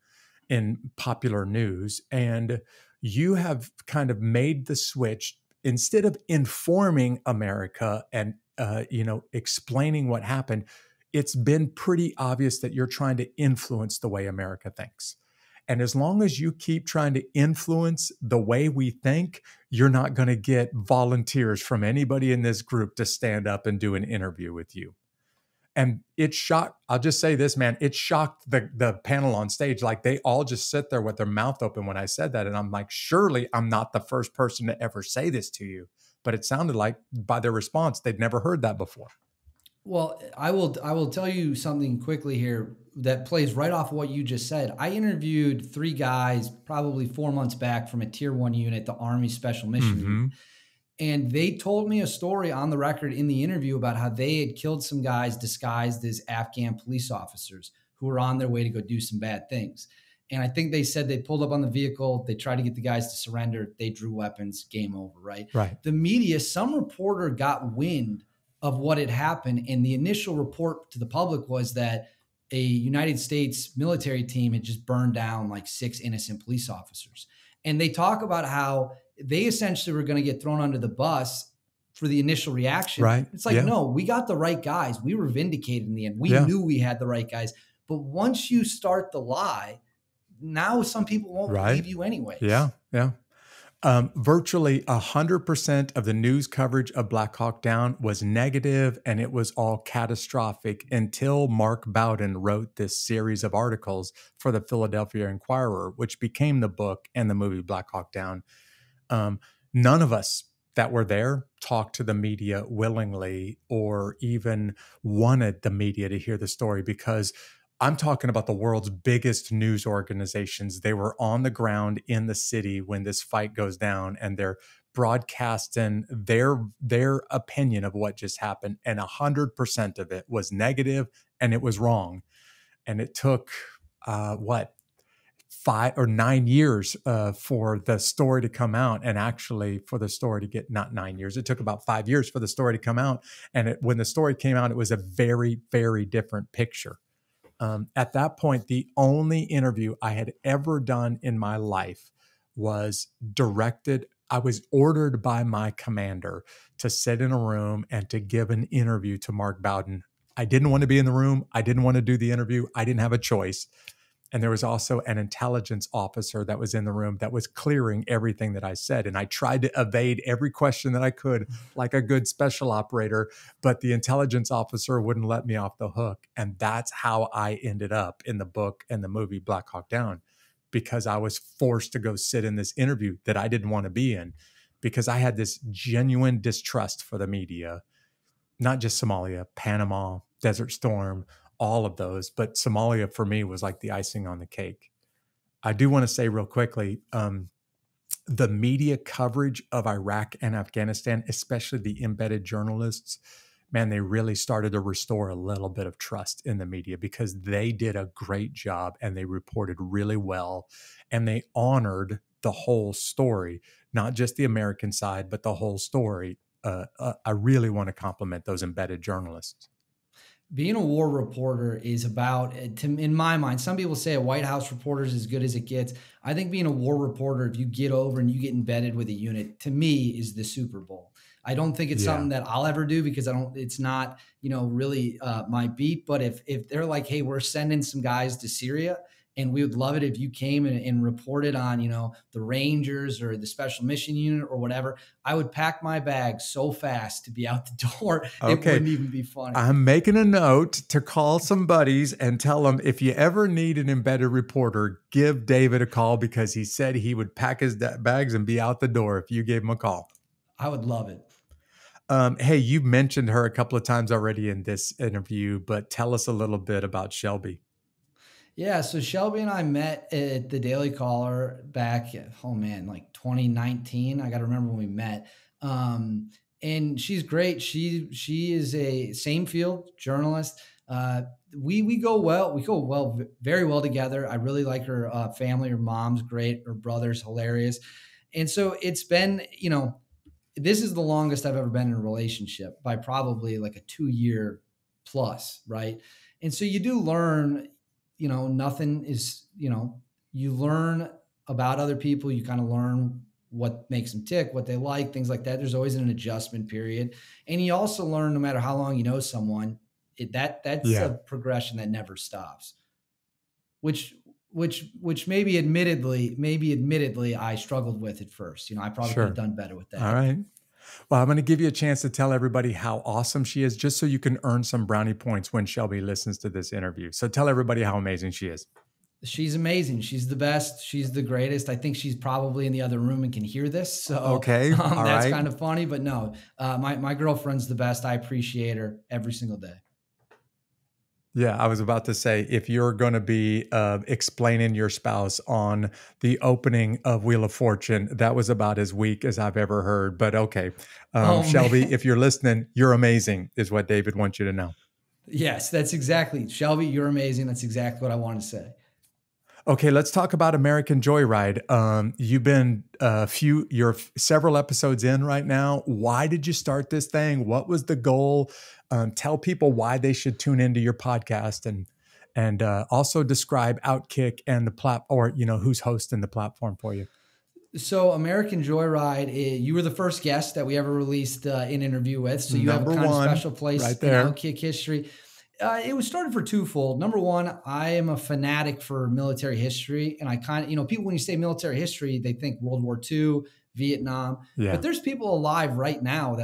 in popular news, and you have kind of made the switch. Instead of informing America and explaining what happened, it's been pretty obvious that you're trying to influence the way America thinks. And as long as you keep trying to influence the way we think, you're not going to get volunteers from anybody in this group to stand up and do an interview with you. And it shocked, I'll just say this, man, it shocked the panel on stage. Like, they all just sit there with their mouth open when I said that. And I'm like, surely I'm not the first person to ever say this to you. But it sounded like, by their response, they'd never heard that before. Well, I will tell you something quickly here that plays right off what you just said. I interviewed 3 guys probably 4 months back from a Tier 1 unit, the Army Special Mission Unit. And they told me a story on the record in the interview about how they had killed some guys disguised as Afghan police officers who were on their way to go do some bad things. And I think they said they pulled up on the vehicle. They tried to get the guys to surrender. They drew weapons. Game over, right? Right. The media, some reporter got wind of what had happened. And the initial report to the public was that a United States military team had just burned down like 6 innocent police officers. And they talk about how they essentially were going to get thrown under the bus for the initial reaction. Right. It's like, no, we got the right guys. We were vindicated in the end. We knew we had the right guys. But once you start the lie, now some people won't believe you anyways. Yeah. Virtually 100% of the news coverage of Black Hawk Down was negative, and it was all catastrophic until Mark Bowden wrote this series of articles for the Philadelphia Inquirer, which became the book and the movie Black Hawk Down. None of us that were there talked to the media willingly or even wanted the media to hear the story, because I'm talking about the world's biggest news organizations. They were on the ground in the city when this fight goes down, and they're broadcasting their opinion of what just happened. And 100% of it was negative, and it was wrong. And it took, 5 or 9 years for the story to come out, and actually for the story to get, not 9 years, it took about 5 years for the story to come out. And when the story came out, it was a very, very different picture. At that point, the only interview I had ever done in my life was directed. I was ordered by my commander to sit in a room and to give an interview to Mark Bowden. I didn't want to be in the room. I didn't want to do the interview. I didn't have a choice. And there was also an intelligence officer that was in the room that was clearing everything that I said. And I tried to evade every question that I could, like a good special operator, but the intelligence officer wouldn't let me off the hook. And that's how I ended up in the book and the movie Black Hawk Down, because I was forced to go sit in this interview that I didn't want to be in, because I had this genuine distrust for the media, not just Somalia, Panama, Desert Storm, all of those, but Somalia for me was like the icing on the cake. I do want to say real quickly, the media coverage of Iraq and Afghanistan, especially the embedded journalists, man, they really started to restore a little bit of trust in the media, because they did a great job and they reported really well, and they honored the whole story, not just the American side, but the whole story. I really want to compliment those embedded journalists. Being a war reporter is about, in my mind, some people say a White House reporter is as good as it gets. I think being a war reporter, if you get over and you get embedded with a unit, to me is the Super Bowl. I don't think it's something that I'll ever do, because it's not, really my beat. But if they're like, hey, we're sending some guys to Syria, and we would love it if you came and reported on, the Rangers or the Special Mission Unit or whatever, I would pack my bag so fast to be out the door. Okay. It wouldn't even be funny. I'm making a note to call some buddies and tell them, if you ever need an embedded reporter, give David a call, because he said he would pack his bags and be out the door if you gave him a call. I would love it. Hey, you mentioned her a couple of times already in this interview, but tell us a little bit about Shelby. Yeah, so Shelby and I met at the Daily Caller back, like 2019. I got to remember when we met. And she's great. She is a same field journalist. We go well, very well together. I really like her family. Her mom's great. Her brother's hilarious. And so it's been, this is the longest I've ever been in a relationship, by probably like a 2-year plus, right? And so you do learn, nothing is, you learn about other people. You kind of learn what makes them tick, what they like, things like that. There's always an adjustment period. And you also learn, no matter how long you know someone, that's a progression that never stops, which maybe admittedly I struggled with at first. I probably could have done better with that. All right. Well, I'm going to give you a chance to tell everybody how awesome she is, just so you can earn some brownie points when Shelby listens to this interview. So tell everybody how amazing she is. She's amazing. She's the best. She's the greatest. I think she's probably in the other room and can hear this. So okay, that's kind of funny, but no, my girlfriend's the best. I appreciate her every single day. Yeah, I was about to say, if you're going to be explaining your spouse on the opening of Wheel of Fortune, that was about as weak as I've ever heard. But okay, Shelby, if you're listening, you're amazing, is what David wants you to know. Yes, that's exactly. Shelby, you're amazing. That's exactly what I want to say. Okay, let's talk about American Joyride. You've been you're several episodes in right now. Why did you start this thing? What was the goal? Tell people why they should tune into your podcast, and also describe Outkick and the or who's hosting the platform for you. So American Joyride, you were the first guest that we ever released an interview with. So you have a kind of special place right there in Outkick history. It was started for twofold. Number one, I am a fanatic for military history. And I kind of, people, when you say military history, they think World War II, Vietnam. Yeah. But there's people alive right now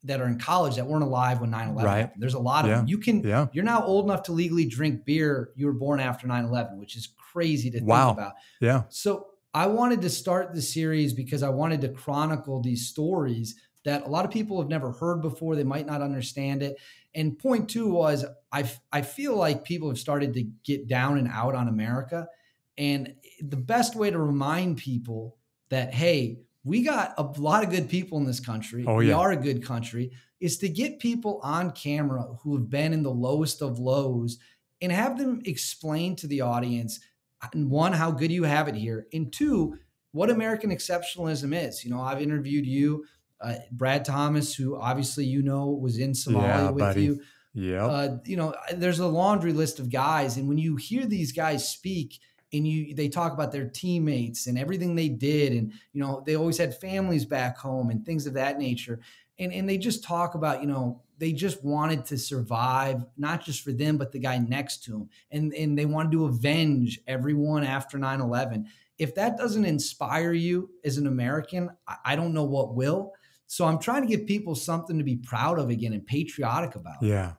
that are in college that weren't alive when 9/11 happened. There's a lot of them. You're now old enough to legally drink beer. You were born after 9/11, which is crazy to think about. Yeah. So I wanted to start the series because I wanted to chronicle these stories that a lot of people have never heard before. They might not understand it. And point two was I feel like people have started to get down and out on America. And the best way to remind people that, hey, we got a lot of good people in this country. We are a good country, is to get people on camera who have been in the lowest of lows and have them explain to the audience, one, how good you have it here, and two, what American exceptionalism is. I've interviewed you, Brad Thomas, who obviously was in Somalia with you. Yeah. There's a laundry list of guys, and when you hear these guys speak, and they talk about their teammates and everything they did, and they always had families back home and things of that nature, and they just talk about they just wanted to survive, not just for them, but the guy next to them. And they wanted to avenge everyone after 9/11. If that doesn't inspire you as an American, I don't know what will. So I'm trying to give people something to be proud of again and patriotic about. Yeah.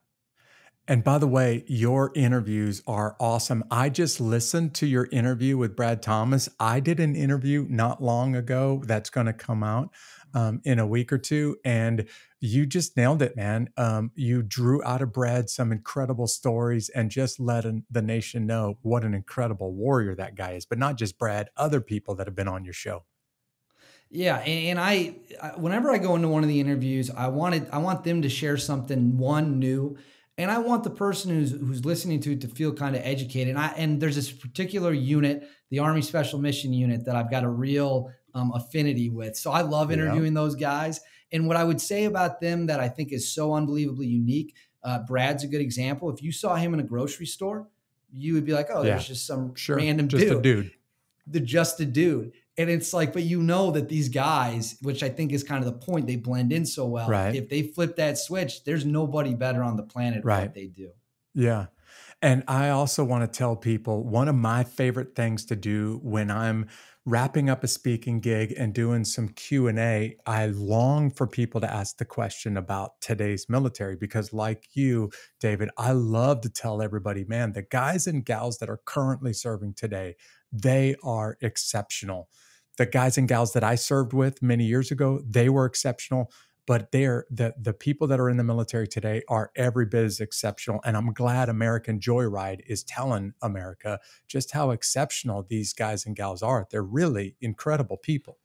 And by the way, your interviews are awesome. I just listened to your interview with Brad Thomas. I did an interview not long ago that's going to come out in a week or two. And you just nailed it, man. You drew out of Brad some incredible stories and just let the nation know what an incredible warrior that guy is. But not just Brad, other people that have been on your show. Yeah, and I whenever I go into one of the interviews, I want them to share something new, and I want the person who's listening to it to feel kind of educated. And there's this particular unit, the Army Special Mission Unit, that I've got a real affinity with. So I love interviewing those guys. And what I would say about them that I think is so unbelievably unique, Brad's a good example. If you saw him in a grocery store, you would be like, oh, there's just some random just a dude. Just a dude. And it's like, but that these guys, which I think is kind of the point, they blend in so well. Right. If they flip that switch, there's nobody better on the planet at what they do. Yeah. And I also want to tell people, one of my favorite things to do when I'm wrapping up a speaking gig and doing some Q&A, I long for people to ask the question about today's military, because like you, David, I love to tell everybody, man, the guys and gals that are currently serving today, they are exceptional. The guys and gals that I served with many years ago, they were exceptional, but the people that are in the military today are every bit as exceptional. And I'm glad American Joyride is telling America just how exceptional these guys and gals are. They're really incredible people.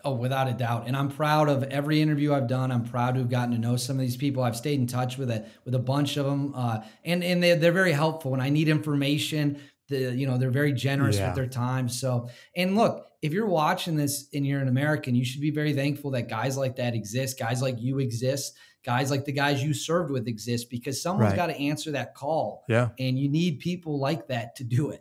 Oh, without a doubt. And I'm proud of every interview I've done. I'm proud to have gotten to know some of these people. I've stayed in touch with a bunch of them. And they're very helpful when I need information. They're very generous with their time. So, and look, if you're watching this and you're an American, you should be very thankful that guys like that exist. Guys like you exist. Guys like the guys you served with exist, because someone's got to answer that call. Yeah. And you need people like that to do it.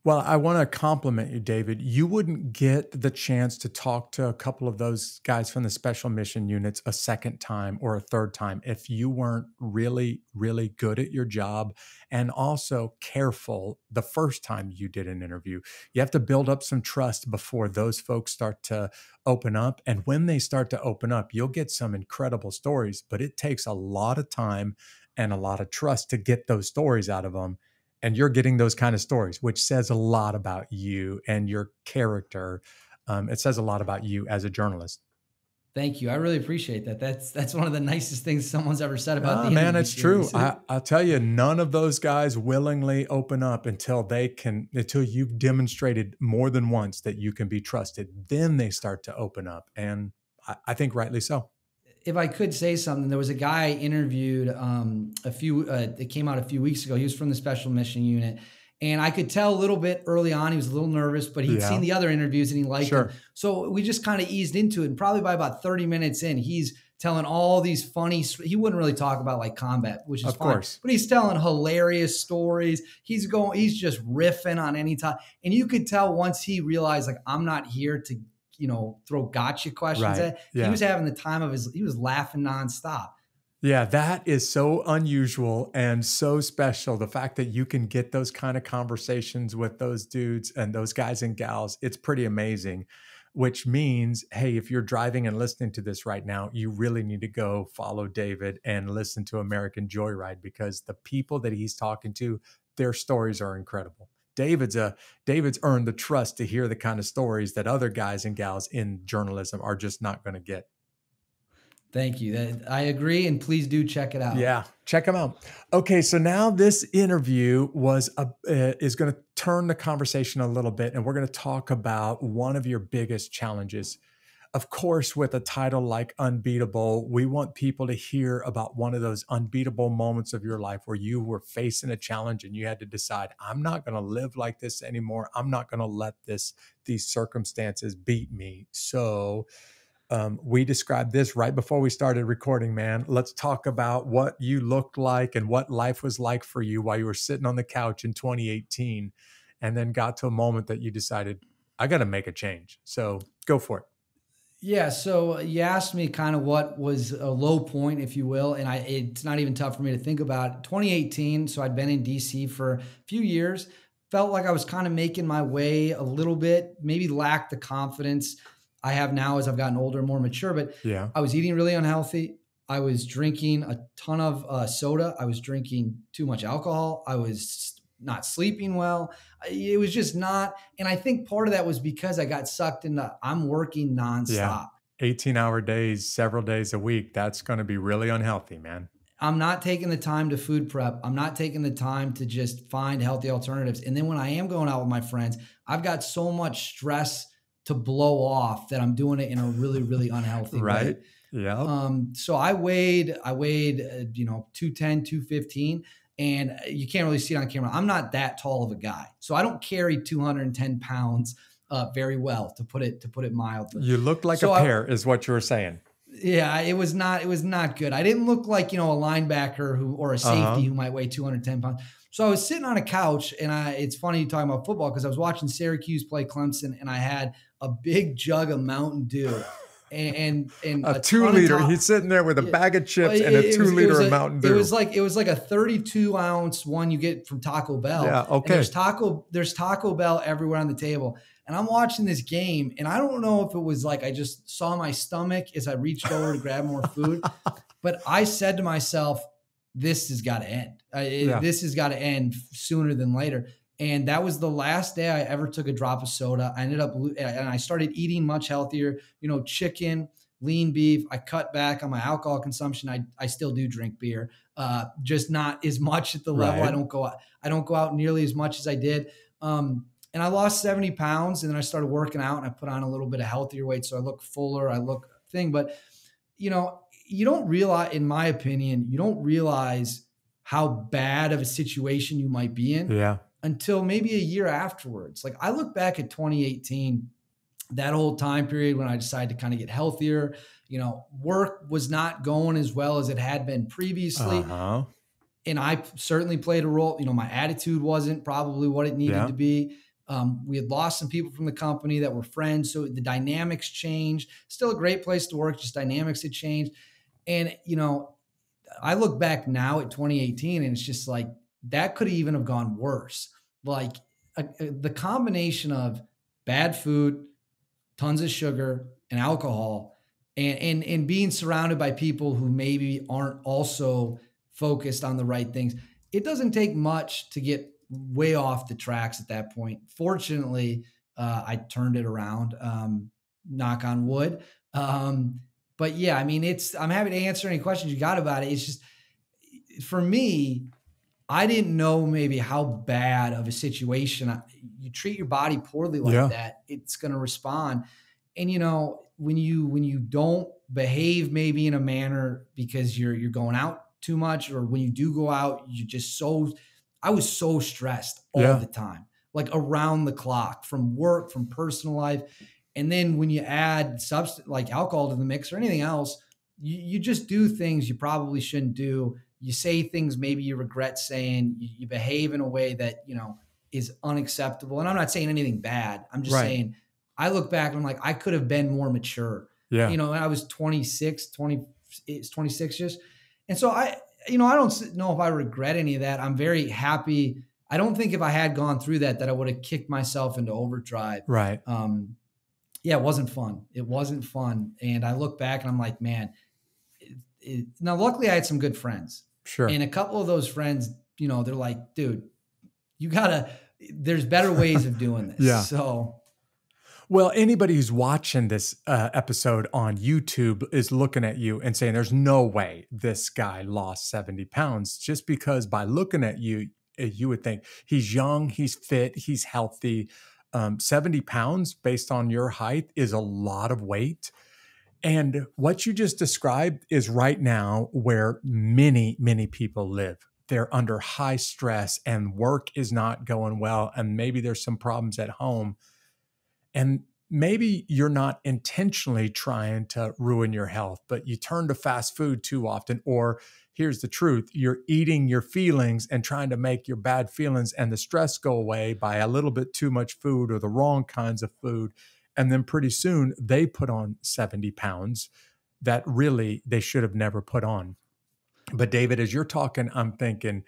Well, I want to compliment you, David. You wouldn't get the chance to talk to a couple of those guys from the special mission units a second time or a third time if you weren't really, really good at your job and also careful the first time you did an interview. You have to build up some trust before those folks start to open up. And when they start to open up, you'll get some incredible stories, but it takes a lot of time and a lot of trust to get those stories out of them. And you're getting those kind of stories, which says a lot about you and your character. It says a lot about you as a journalist. Thank you. I really appreciate that. That's one of the nicest things someone's ever said about the man, it's true. series. I'll tell you, none of those guys willingly open up until you've demonstrated more than once that you can be trusted. Then they start to open up. And I think rightly so. If I could say something, there was a guy I interviewed it came out a few weeks ago. He was from the Special Mission Unit. And I could tell a little bit early on, he was a little nervous, but he'd seen the other interviews and he liked them. So we just kind of eased into it. And probably by about 30 minutes in, he's telling all these funny, he wouldn't really talk about like combat, which is Of fine, course. but he's telling hilarious stories. He's just riffing on any time. And you could tell once he realized, like, I'm not here to, throw gotcha questions at. He was having the time of he was laughing nonstop. Yeah, that is so unusual and so special. The fact that you can get those kind of conversations with those dudes and those guys and gals, it's pretty amazing. Which means, hey, if you're driving and listening to this right now, you really need to go follow David and listen to American Joyride, because the people that he's talking to, their stories are incredible. David's earned the trust to hear the kind of stories that other guys and gals in journalism are just not going to get. Thank you. I agree. And please do check it out. Yeah, check them out. Okay, so now this interview is going to turn the conversation a little bit, and we're going to talk about one of your biggest challenges. Of course, with a title like Unbeatable, we want people to hear about one of those unbeatable moments of your life where you were facing a challenge and you had to decide, I'm not going to live like this anymore. I'm not going to let these circumstances beat me. So we described this right before we started recording, man. Let's talk about what you looked like and what life was like for you while you were sitting on the couch in 2018, and then got to a moment that you decided, I got to make a change. So go for it. Yeah. So you asked me kind of what was a low point, if you will. And it's not even tough for me to think about. 2018. So I'd been in DC for a few years, felt like I was kind of making my way a little bit, maybe lacked the confidence I have now as I've gotten older and more mature, but yeah, I was eating really unhealthy. I was drinking a ton of soda. I was drinking too much alcohol. I was not sleeping well. It was just not. And I think part of that was because I got sucked into, I'm working nonstop. 18-hour days, several days a week. That's going to be really unhealthy, man. I'm not taking the time to food prep. I'm not taking the time to just find healthy alternatives. And then when I am going out with my friends, I've got so much stress to blow off that I'm doing it in a really, really unhealthy right. way. Yeah. So I weighed, 210, 215, and you can't really see it on camera. I'm not that tall of a guy. So I don't carry 210 pounds very well, to put it mildly. You looked like a pear is what you were saying. Yeah, it was not good. I didn't look like, a linebacker or a safety who might weigh 210 pounds. So I was sitting on a couch, and it's funny you talking about football, because I was watching Syracuse play Clemson, and I had a big jug of Mountain Dew and a 2-liter. He's sitting there with a bag of chips and a 2-liter of Mountain Dew. It was like a 32-ounce one you get from Taco Bell. Yeah, okay. And there's Taco Bell everywhere on the table. And I'm watching this game, and I don't know if it was like I just saw my stomach as I reached over to grab more food, but I said to myself, this has got to end. This has got to end sooner than later. And that was the last day I ever took a drop of soda. I ended up, and I started eating much healthier, chicken, lean beef. I cut back on my alcohol consumption. I still do drink beer, just not as much at the level. Right. I don't go out nearly as much as I did. And I lost 70 pounds, and then I started working out, and I put on a little bit of healthier weight. So I look fuller, I look thing, but you don't realize, in my opinion, you don't realize how bad of a situation you might be in until maybe a year afterwards. Like, I look back at 2018, that whole time period when I decided to kind of get healthier, work was not going as well as it had been previously. And I certainly played a role. My attitude wasn't probably what it needed to be. We had lost some people from the company that were friends. So the dynamics changed. Still a great place to work, just dynamics had changed. And, I look back now at 2018, and it's just like, that could even have gone worse. Like the combination of bad food, tons of sugar and alcohol, and being surrounded by people who maybe aren't also focused on the right things. It doesn't take much to get way off the tracks at that point. Fortunately, I turned it around, knock on wood. But yeah, I mean, I'm happy to answer any questions you got about it. It's just, for me, I didn't know maybe how bad of a situation you treat your body poorly like that, it's going to respond. And, when you don't behave maybe in a manner because you're going out too much, or when you do go out, you're just so I was so stressed all Yeah. the time, like around the clock, from work, from personal life. And then when you add substance like alcohol to the mix or anything else, you just do things you probably shouldn't do. You say things maybe you regret saying. You behave in a way that, is unacceptable. And I'm not saying anything bad. I'm just Right. saying, I look back and I'm like, I could have been more mature. Yeah. And I was 26 years. And so I don't know if I regret any of that. I'm very happy. I don't think if I had gone through that I would have kicked myself into overdrive. Right. Yeah, it wasn't fun. It wasn't fun. And I look back and I'm like, man, now luckily I had some good friends. Sure. And a couple of those friends, they're like, dude, there's better ways of doing this. Yeah. So. Well, anybody who's watching this episode on YouTube is looking at you and saying, there's no way this guy lost 70 pounds, just because by looking at you, you would think he's young, he's fit, he's healthy. 70 pounds based on your height is a lot of weight. And what you just described is right now where many, many people live. They're under high stress and work is not going well. And maybe there's some problems at home. And maybe you're not intentionally trying to ruin your health, but you turn to fast food too often. Or here's the truth, you're eating your feelings and trying to make your bad feelings and the stress go away by a little bit too much food or the wrong kinds of food. And then pretty soon they put on 70 pounds that really they should have never put on. But David, as you're talking, I'm thinking,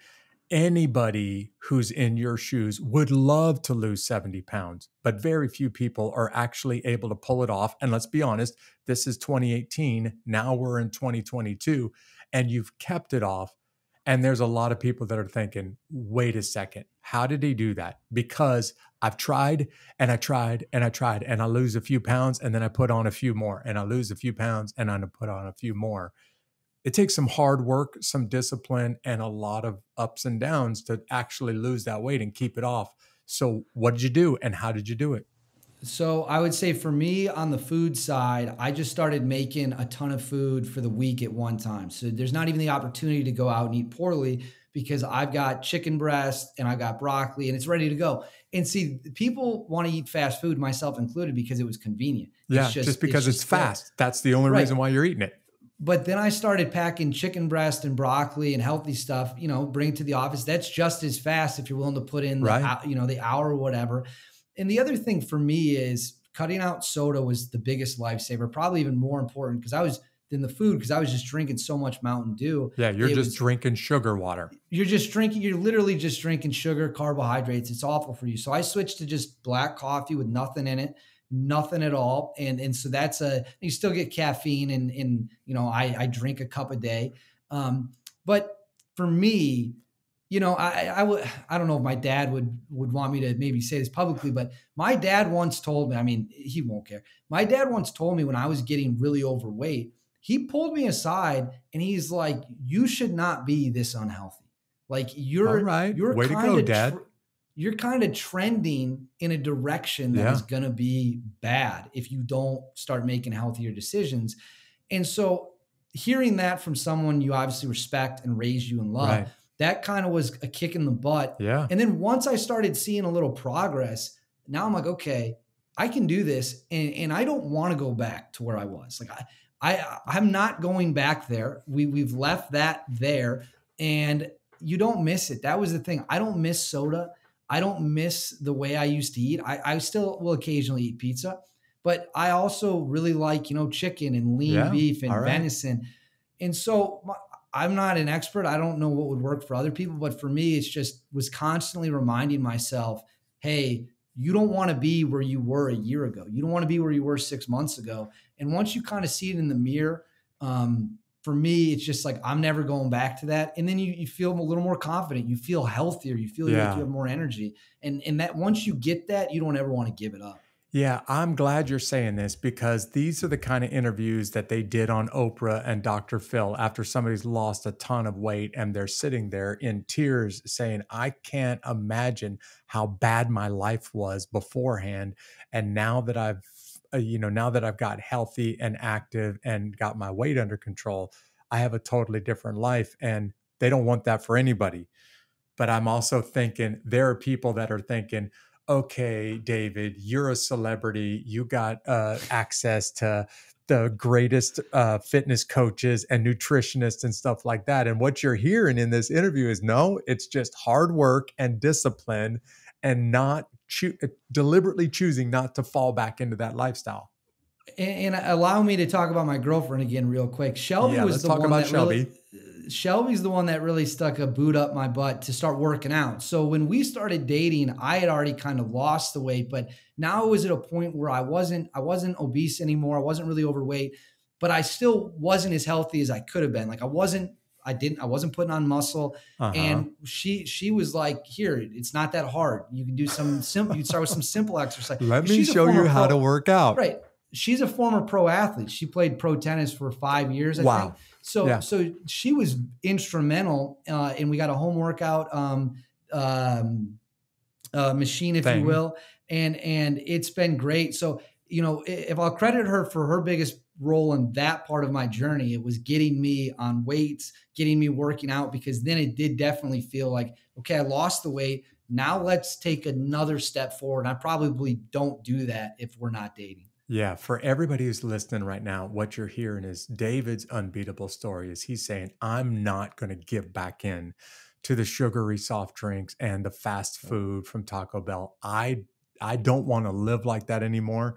anybody who's in your shoes would love to lose 70 pounds, but very few people are actually able to pull it off. And let's be honest, this is 2018. Now we're in 2022 and you've kept it off. And there's a lot of people that are thinking, wait a second, how did he do that? Because I've tried and I tried and I tried and I lose a few pounds and then I put on a few more and I lose a few pounds and I put on a few more. It takes some hard work, some discipline, and a lot of ups and downs to actually lose that weight and keep it off. So what did you do and how did you do it? So I would say for me on the food side, I just started making a ton of food for the week at one time. So there's not even the opportunity to go out and eat poorly because I've got chicken breast and I've got broccoli and it's ready to go. And see, people want to eat fast food, myself included, because it was convenient. Yeah, just because it's fast. That's the only reason why you're eating it. But then I started packing chicken breast and broccoli and healthy stuff, bring it to the office. That's just as fast if you're willing to put in the hour or whatever. And the other thing for me is cutting out soda was the biggest lifesaver, probably even more important because I was just drinking so much Mountain Dew. Yeah, you're just drinking sugar water. You're literally just drinking sugar, carbohydrates. It's awful for you. So I switched to just black coffee with nothing in it. Nothing at all. And so you still get caffeine and I drink a cup a day. But for me, I don't know if my dad would want me to maybe say this publicly, but my dad once told me, he won't care. My dad once told me when I was getting really overweight, he pulled me aside and he's like, you should not be this unhealthy. Like you're way to go, Dad. You're kind of trending in a direction that is going to be bad if you don't start making healthier decisions. And so hearing that from someone you obviously respect and raised you in love, that kind of was a kick in the butt. Yeah. And then once I started seeing a little progress, now I'm like, okay, I can do this. And I don't want to go back to where I was. Like I'm not going back there. We've left that there and you don't miss it. That was the thing. I don't miss soda. I don't miss the way I used to eat. I still will occasionally eat pizza, but I also really like, chicken and lean beef and venison. And so I'm not an expert. I don't know what would work for other people, but for me, it's just was constantly reminding myself, hey, you don't want to be where you were a year ago. You don't want to be where you were 6 months ago. And once you kind of see it in the mirror, for me, it's just like, I'm never going back to that. And then you feel a little more confident. You feel healthier. You feel like you have more energy. And that once you get that, you don't ever want to give it up. Yeah, I'm glad you're saying this because these are the kind of interviews that they did on Oprah and Dr. Phil after somebody's lost a ton of weight and they're sitting there in tears saying, I can't imagine how bad my life was beforehand. And now that I've got healthy and active and got my weight under control, I have a totally different life. And they don't want that for anybody. But I'm also thinking there are people that are thinking, okay, David, you're a celebrity. You got access to the greatest fitness coaches and nutritionists and stuff like that. And what you're hearing in this interview is no, it's just hard work and discipline and not deliberately choosing not to fall back into that lifestyle. And allow me to talk about my girlfriend again real quick. Shelby was the one that really, Shelby's the one that really stuck a boot up my butt to start working out. So when we started dating, I had already kind of lost the weight, but now it was at a point where I wasn't obese anymore. I wasn't really overweight, but I still wasn't as healthy as I could have been. Like I wasn't putting on muscle. And she was like, here, it's not that hard. You can do some simple, you start with some simple exercise. Let me show you how to work out. Right. She's a former pro athlete. She played pro tennis for 5 years, I think. So she was instrumental, and we got a home workout machine, if you will, and it's been great. So, you know, if I'll credit her for her biggest role in that part of my journey, it was getting me on weights, getting me working out, because then it did definitely feel like, okay, I lost the weight. Now let's take another step forward. I probably don't do that if we're not dating. Yeah, for everybody who's listening right now, what you're hearing is David's unbeatable story is he's saying, I'm not going to give back in to the sugary soft drinks and the fast food from Taco Bell. I don't want to live like that anymore.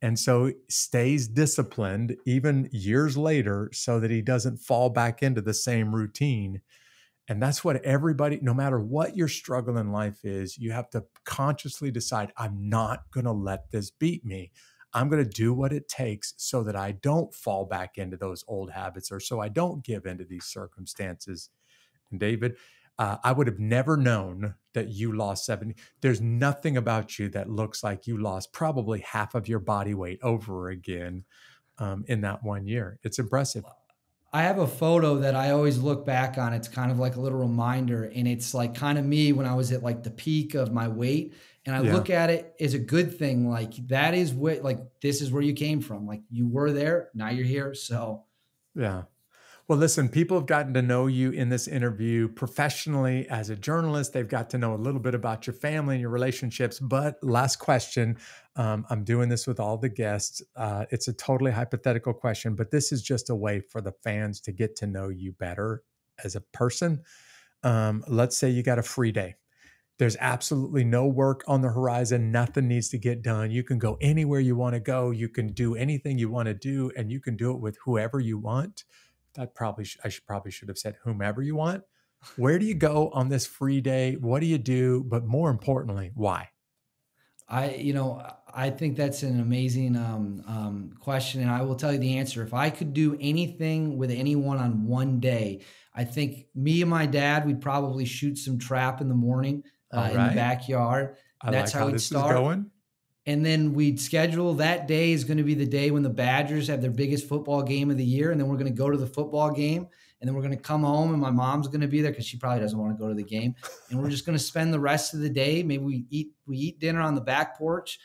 And so stays disciplined even years later so that he doesn't fall back into the same routine. And that's what everybody, no matter what your struggle in life is, you have to consciously decide, I'm not going to let this beat me. I'm going to do what it takes so that I don't fall back into those old habits or so I don't give into these circumstances. And David, I would have never known that you lost 70. There's nothing about you that looks like you lost probably half of your body weight over again in that 1 year. It's impressive. I have a photo that I always look back on. It's kind of like a little reminder. And it's like kind of me when I was at like the peak of my weight. And I look at it as a good thing. Like that is what, like, this is where you came from. Like you were there, now you're here. So, yeah. Well, listen, people have gotten to know you in this interview professionally as a journalist. They've got to know a little bit about your family and your relationships. But last question, I'm doing this with all the guests. It's a totally hypothetical question, but this is just a way for the fans to get to know you better as a person. Let's say you got a free day. There's absolutely no work on the horizon. Nothing needs to get done. You can go anywhere you want to go. You can do anything you want to do, and you can do it with whoever you want. I probably should have said whomever you want. Where do you go on this free day? What do you do? But more importantly, why? I think that's an amazing question, and I will tell you the answer. If I could do anything with anyone on one day, I think me and my dad, we'd probably shoot some trap in the morning in the backyard. That's how we'd start. And then we'd schedule that day is going to be the day when the Badgers have their biggest football game of the year. And then we're going to go to the football game. And then we're going to come home and my mom's going to be there because she probably doesn't want to go to the game. And we're just going to spend the rest of the day. Maybe we eat dinner on the back porch.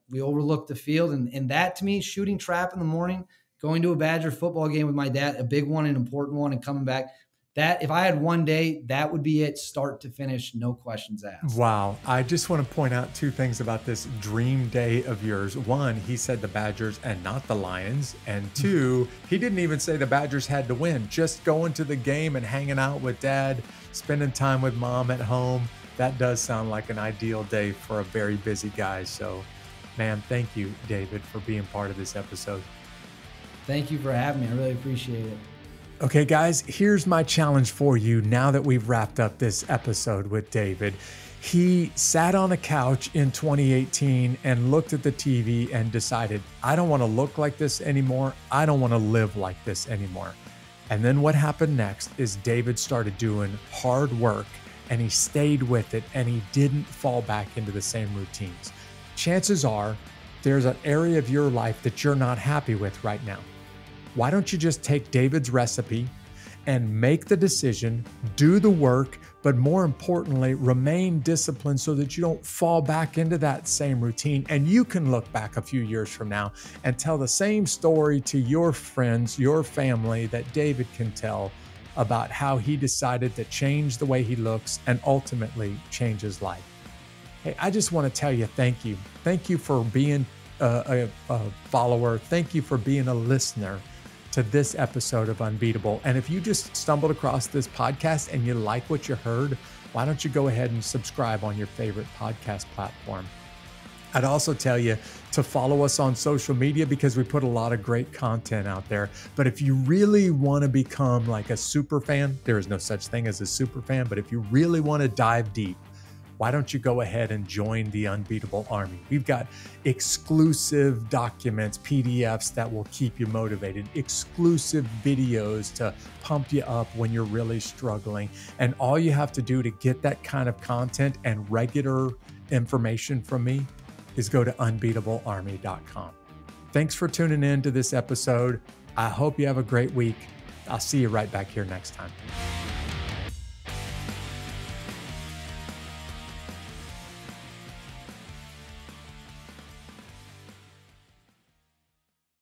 We overlook the field. And that to me, shooting trap in the morning, going to a Badger football game with my dad, a big one, an important one, and coming back. That if I had one day, that would be it, start to finish, no questions asked. Wow. I just want to point out two things about this dream day of yours. One, he said the Badgers and not the Lions. And two, he didn't even say the Badgers had to win. Just going to the game and hanging out with dad, spending time with mom at home. That does sound like an ideal day for a very busy guy. So, man, thank you, David, for being part of this episode. Thank you for having me. I really appreciate it. Okay, guys, here's my challenge for you now that we've wrapped up this episode with David. He sat on a couch in 2018 and looked at the TV and decided, I don't want to look like this anymore. I don't want to live like this anymore. And then what happened next is David started doing hard work and he stayed with it and he didn't fall back into the same routines. Chances are there's an area of your life that you're not happy with right now. Why don't you just take David's recipe and make the decision, do the work, but more importantly, remain disciplined so that you don't fall back into that same routine. And you can look back a few years from now and tell the same story to your friends, your family that David can tell about how he decided to change the way he looks and ultimately change his life. Hey, I just want to tell you thank you. Thank you for being a follower. Thank you for being a listener to this episode of Unbeatable. And if you just stumbled across this podcast and you like what you heard, why don't you go ahead and subscribe on your favorite podcast platform? I'd also tell you to follow us on social media because we put a lot of great content out there. But if you really want to become like a super fan, there is no such thing as a super fan, but if you really want to dive deep, why don't you go ahead and join the Unbeatable Army? We've got exclusive documents, PDFs that will keep you motivated, exclusive videos to pump you up when you're really struggling. And all you have to do to get that kind of content and regular information from me is go to unbeatablearmy.com. Thanks for tuning in to this episode. I hope you have a great week. I'll see you right back here next time.